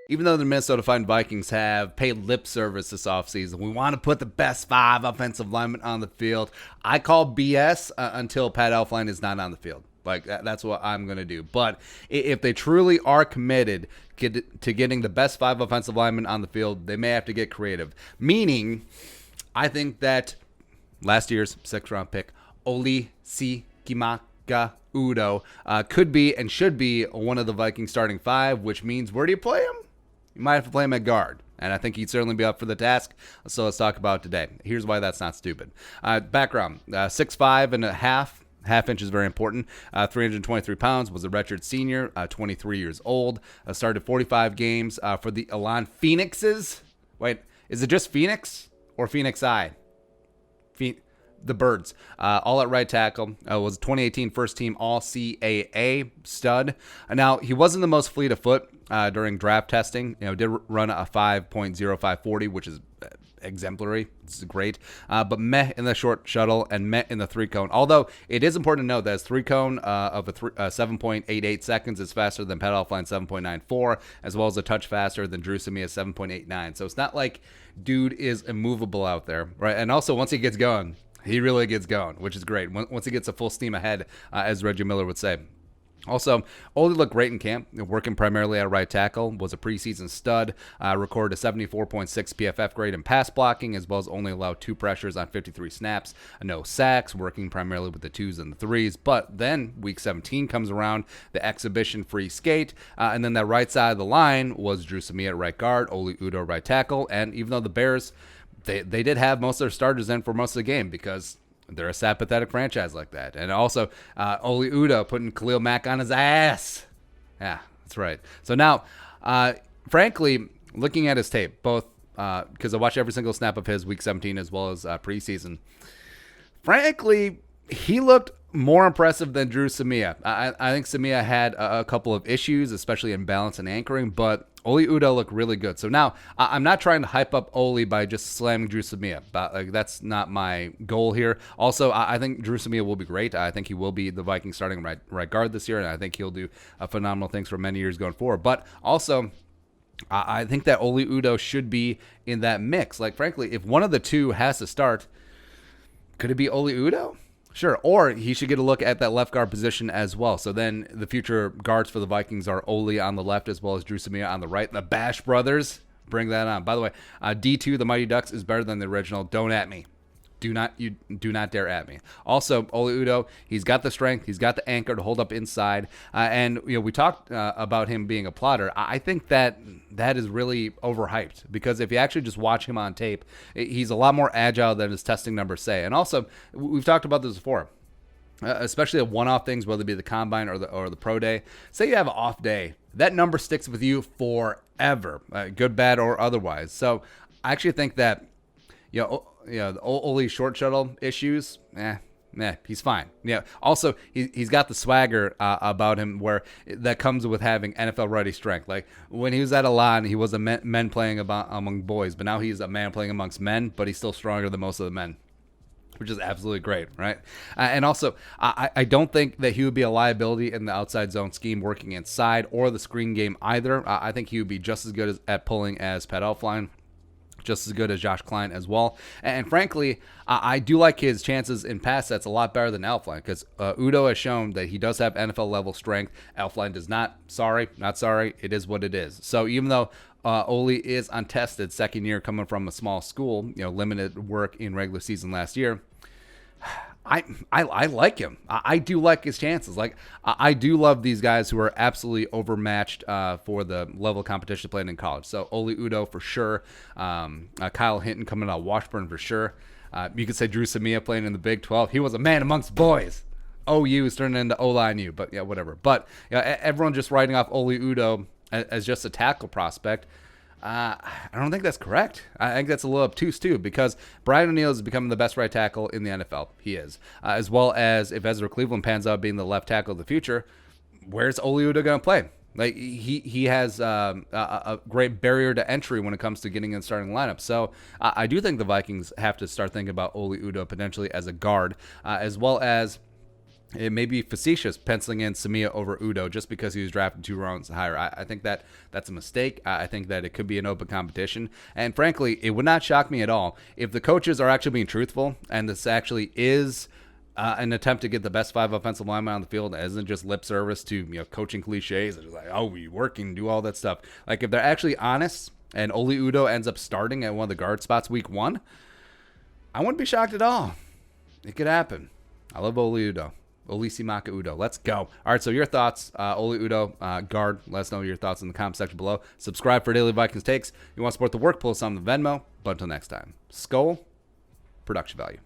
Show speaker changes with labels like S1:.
S1: Even though the Minnesota Vikings have paid lip service this offseason, we want to put the best 5 offensive linemen on the field. I call BS until Pat Elflein is not on the field. Like, that's what I'm going to do. But if they truly are committed to getting the best 5 offensive linemen on the field, they may have to get creative. Meaning, I think that last year's 6th-round pick, Oli Udoh, could be and should be one of the Vikings starting 5, which means where do you play him? You might have to play him at guard, and I think he'd certainly be up for the task. So let's talk about it today. Here's why that's not stupid. Background, 6'5" and a half inch is very important. 323 pounds, was a redshirt senior, 23 years old. Started 45 games for the Elan Phoenixes. Wait, is it just Phoenix or Phoenix Eye? The Birds. All at right tackle. Was a 2018 first team All-CAA stud. Now, he wasn't the most fleet of foot during draft testing. Did run a 5.0540, which is exemplary. This is great. But meh in the short shuttle and meh in the 3-cone. Although it is important to note that his 3-cone of 7.88 seconds is faster than Pat Elflein 7.94, as well as a touch faster than Drew Samia 7.89. So it's not like dude is immovable out there, right? And also, once he gets going, he really gets going, which is great. Once he gets a full steam ahead, as Reggie Miller would say. Also, Oli looked great in camp, working primarily at right tackle, was a preseason stud, recorded a 74.6 PFF grade in pass blocking, as well as only allowed 2 pressures on 53 snaps, no sacks, working primarily with the 2s and the 3s. But then week 17 comes around, the exhibition free skate, and then that right side of the line was Drew Samia at right guard, Oli Udoh right tackle, and even though the Bears, they did have most of their starters in for most of the game because they're a sad, pathetic franchise like that. And also, Oli Udoh putting Khalil Mack on his ass. Yeah, that's right. So now, frankly, looking at his tape, both because I watched every single snap of his week 17 as well as preseason, frankly, he looked more impressive than Drew Samia. I think Samia had a couple of issues, especially in balance and anchoring, but Oli Udoh looked really good. So now, I'm not trying to hype up Oli by just slamming Drew Samia. But, that's not my goal here. Also, I think Drew Samia will be great. I think he will be the Vikings starting right guard this year, and I think he'll do phenomenal things for many years going forward. But also, I think that Oli Udoh should be in that mix. Like, frankly, if one of the two has to start, could it be Oli Udoh? Sure, or he should get a look at that left guard position as well. So then the future guards for the Vikings are Oli on the left as well as Drew Samia on the right. The Bash Brothers, bring that on. By the way, D2, the Mighty Ducks, is better than the original. Don't at me. Do not dare at me. Also, Oli Udoh, he's got the strength, he's got the anchor to hold up inside, and we talked about him being a plotter. I think that is really overhyped because if you actually just watch him on tape, he's a lot more agile than his testing numbers say. And also, we've talked about this before. Especially at one-off things, whether it be the combine or the pro day. Say you have an off day, that number sticks with you forever, good, bad, or otherwise. So I actually think that the Oli short shuttle issues, he's fine. Yeah. Also, he's got the swagger about him where that comes with having NFL ready strength. Like when he was at Elan, he was a men playing among boys, but now he's a man playing amongst men, but he's still stronger than most of the men, which is absolutely great, right? And also, I don't think that he would be a liability in the outside zone scheme working inside or the screen game either. I think he would be just as good at pulling as Pat Elflein, just as good as Josh Klein as well. And frankly, I do like his chances in pass sets a lot better than Elflein because Udoh has shown that he does have NFL level strength. Elflein does not. Not sorry. It is what it is. So even though Oli is untested, second year coming from a small school, limited work in regular season last year, I like him. I do like his chances. Like I do love these guys who are absolutely overmatched for the level of competition playing in college. So Oli Udoh for sure. Kyle Hinton coming out of Washburn for sure. You could say Drew Samia playing in the Big 12. He was a man amongst boys. OU is turning into O-line U, but yeah, whatever. But everyone just writing off Oli Udoh as just a tackle prospect. I don't think that's correct. I think that's a little obtuse too, because Brian O'Neill is becoming the best right tackle in the NFL. He is, as well as if Ezra Cleveland pans out being the left tackle of the future. Where's Oli Udoh going to play? Like he has a great barrier to entry when it comes to getting in the starting lineup. So I do think the Vikings have to start thinking about Oli Udoh potentially as a guard, as well as it may be facetious penciling in Samia over Udoh just because he was drafted 2 rounds higher. I think that's a mistake. I think that it could be an open competition. And frankly, it would not shock me at all if the coaches are actually being truthful and this actually is an attempt to get the best 5 offensive linemen on the field. It isn't just lip service to coaching cliches. It's like, oh, we working, do all that stuff. Like if they're actually honest and Oli Udoh ends up starting at one of the guard spots week 1, I wouldn't be shocked at all. It could happen. I love Oli Udoh. Olisi Maka Udoh. Let's go. All right, so your thoughts, Oli Udoh, guard. Let us know your thoughts in the comment section below. Subscribe for daily Vikings takes. You want to support the work, pull us on the Venmo. But until next time, Skull, production value.